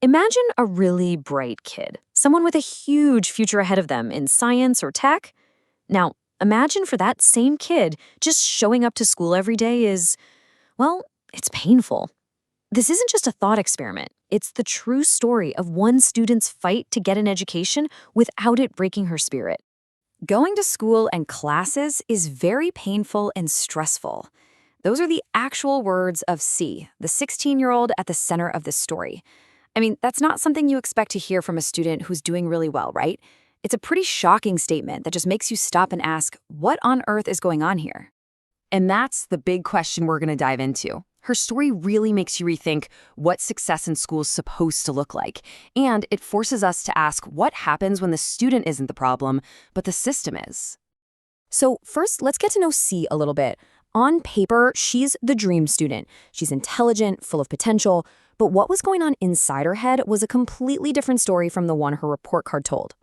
Imagine a really bright kid, someone with a huge future ahead of them in science or tech. Now, imagine for that same kid, just showing up to school every day is, well, it's painful. This isn't just a thought experiment. It's the true story of one student's fight to get an education without it breaking her spirit. Going to school and classes is very painful and stressful. Those are the actual words of C, the 16-year-old at the center of this story. I mean, that's not something you expect to hear from a student who's doing really well, right? It's a pretty shocking statement that just makes you stop and ask, what on earth is going on here? And that's the big question we're going to dive into. Her story really makes you rethink what success in school is supposed to look like. And it forces us to ask what happens when the student isn't the problem, but the system is. So first, let's get to know C a little bit. On paper, she's the dream student. She's intelligent, full of potential, but what was going on inside her head was a completely different story from the one her report card told.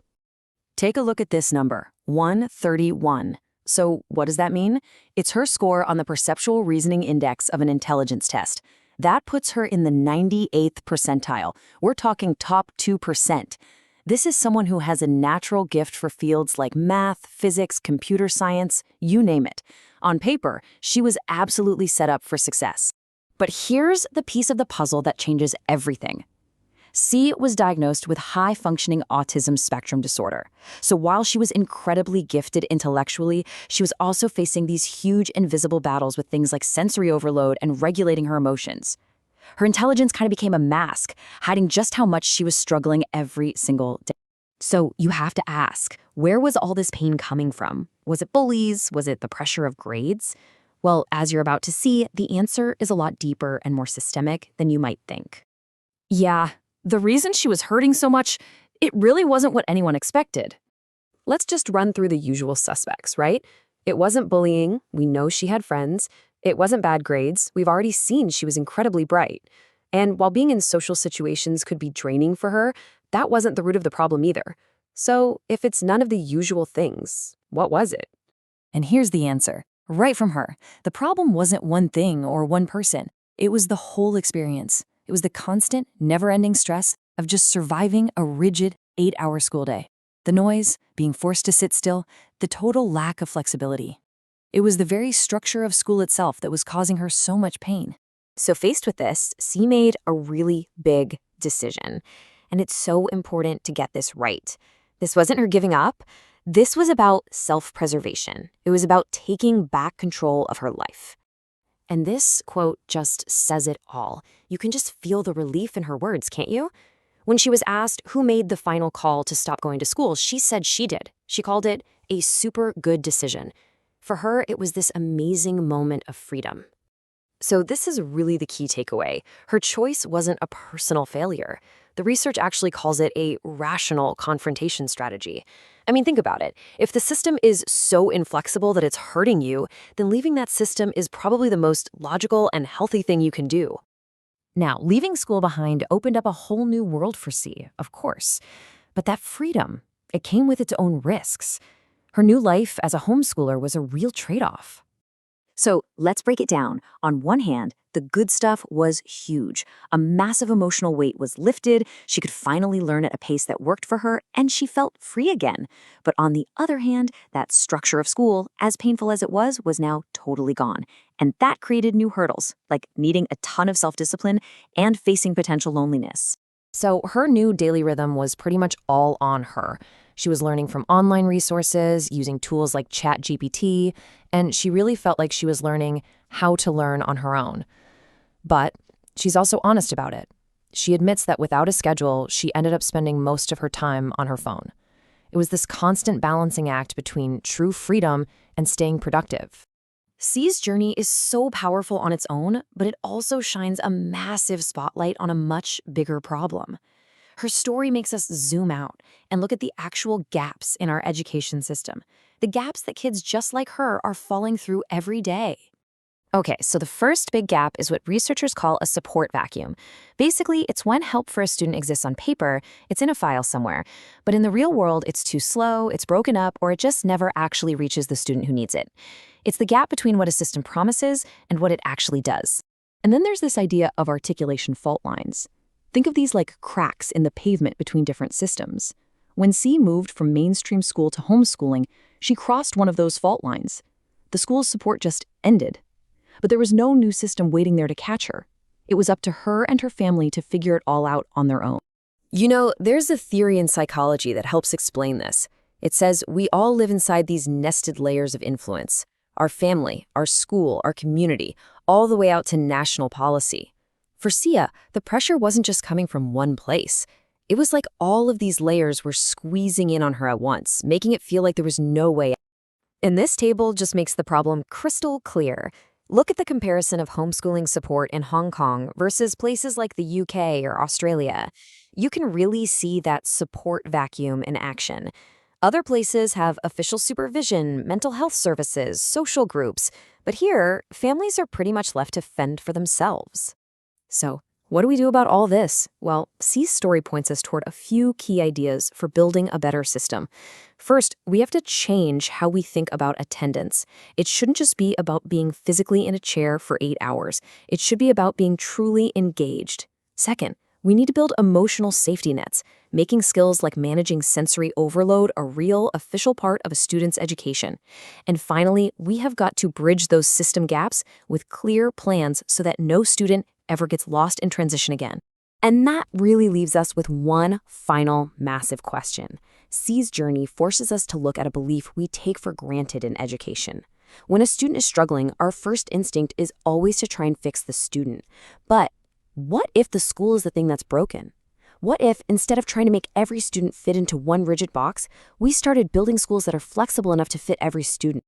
Take a look at this number, 131. So what does that mean? It's her score on the Perceptual Reasoning Index of an intelligence test. That puts her in the 98th percentile. We're talking top 2%. This is someone who has a natural gift for fields like math, physics, computer science, you name it. On paper, she was absolutely set up for success. But here's the piece of the puzzle that changes everything. C was diagnosed with high-functioning autism spectrum disorder. So while she was incredibly gifted intellectually, she was also facing these huge invisible battles with things like sensory overload and regulating her emotions. Her intelligence kind of became a mask, hiding just how much she was struggling every single day. So you have to ask, where was all this pain coming from? Was it bullies? Was it the pressure of grades? Well, as you're about to see, the answer is a lot deeper and more systemic than you might think. Yeah, the reason she was hurting so much, it really wasn't what anyone expected. Let's just run through the usual suspects, right? It wasn't bullying. We know she had friends. It wasn't bad grades. We've already seen she was incredibly bright. And while being in social situations could be draining for her, that wasn't the root of the problem either. So if it's none of the usual things, what was it? And here's the answer, right from her. The problem wasn't one thing or one person. It was the whole experience. It was the constant, never-ending stress of just surviving a rigid 8-hour school day. The noise, being forced to sit still, the total lack of flexibility. It was the very structure of school itself that was causing her so much pain. So faced with this, C made a really big decision. And it's so important to get this right. This wasn't her giving up. This was about self-preservation. It was about taking back control of her life. And this quote just says it all. You can just feel the relief in her words, can't you? When she was asked who made the final call to stop going to school, she said she did. She called it a super good decision. For her, it was this amazing moment of freedom. So this is really the key takeaway. Her choice wasn't a personal failure. The research actually calls it a rational confrontation strategy. I mean, think about it. If the system is so inflexible that it's hurting you, then leaving that system is probably the most logical and healthy thing you can do. Now, leaving school behind opened up a whole new world for C, of course. But that freedom, it came with its own risks. Her new life as a homeschooler was a real trade-off. So let's break it down. On one hand, the good stuff was huge. A massive emotional weight was lifted, she could finally learn at a pace that worked for her, and she felt free again. But on the other hand, that structure of school, as painful as it was now totally gone. And that created new hurdles, like needing a ton of self-discipline and facing potential loneliness. So her new daily rhythm was pretty much all on her. She was learning from online resources, using tools like ChatGPT, and she really felt like she was learning how to learn on her own. But she's also honest about it. She admits that without a schedule, she ended up spending most of her time on her phone. It was this constant balancing act between true freedom and staying productive. C's journey is so powerful on its own, but it also shines a massive spotlight on a much bigger problem. Her story makes us zoom out and look at the actual gaps in our education system, the gaps that kids just like her are falling through every day. Okay, so the first big gap is what researchers call a support vacuum. Basically, it's when help for a student exists on paper, it's in a file somewhere, but in the real world, it's too slow, it's broken up, or it just never actually reaches the student who needs it. It's the gap between what a system promises and what it actually does. And then there's this idea of articulation fault lines. Think of these like cracks in the pavement between different systems. When C moved from mainstream school to homeschooling, she crossed one of those fault lines. The school's support just ended. But there was no new system waiting there to catch her. It was up to her and her family to figure it all out on their own. You know, there's a theory in psychology that helps explain this. It says we all live inside these nested layers of influence. Our family, our school, our community, all the way out to national policy. For Sia, the pressure wasn't just coming from one place. It was like all of these layers were squeezing in on her at once, making it feel like there was no way out. And this table just makes the problem crystal clear. Look at the comparison of homeschooling support in Hong Kong versus places like the UK or Australia. You can really see that support vacuum in action. Other places have official supervision, mental health services, social groups, but here, families are pretty much left to fend for themselves. So, what do we do about all this? Well, C's story points us toward a few key ideas for building a better system. First, we have to change how we think about attendance. It shouldn't just be about being physically in a chair for 8 hours. It should be about being truly engaged. Second, we need to build emotional safety nets, making skills like managing sensory overload a real, official part of a student's education. And finally, we have got to bridge those system gaps with clear plans so that no student ever gets lost in transition again. And that really leaves us with one final massive question. C's journey forces us to look at a belief we take for granted in education. When a student is struggling, our first instinct is always to try and fix the student. But what if the school is the thing that's broken? What if, instead of trying to make every student fit into one rigid box, we started building schools that are flexible enough to fit every student?